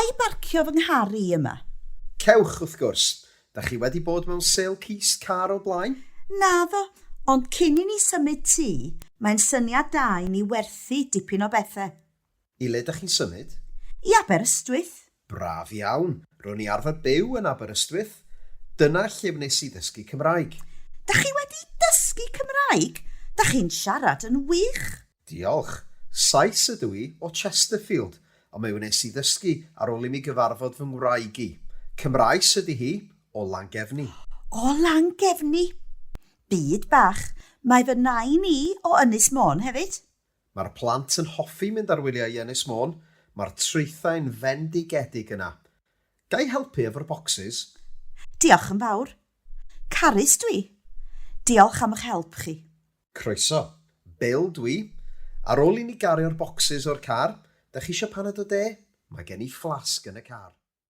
Gai barcio fy nghar i yma? Cewch wrth gwrs. Da chi wedi bod mewn seil Cist car o blaen? Naddo, ond cyn i ni symud tŷ, mae'n syniad da i ni werthu dipyn o bethau. I le da chi'n symud? I Aberystwyth. Braf iawn. Rwy'n ni arfer byw yn Aberystwyth. Dyna lle wnes i ddysgu Cymraeg. Da chi wedi dysgu Cymraeg? Da chi'n siarad yn wych. Diolch. Sais ydw i o Chesterfield, a mae wnes i ddysgu ar ôl i mi gyfarfod fy ngwraig i. Cymraes ydy hi o Langefni. O Langefni? Byd bach. Mae fy nain i o Ynys Môn hefyd. Mae'r plant yn hoffi mynd ar wyliau i Ynys Môn. Mae'r traethau'n fendigedig yna. Gai helpu efo'r bocsys? Diolch yn fawr. Carys dwi. Diolch am eich help chi. Croeso. Bil dwi. Ar ôl i ni gario'r bocsys o'r car, da chi eisiau paned o de? Mae gen i fflasg yn y car.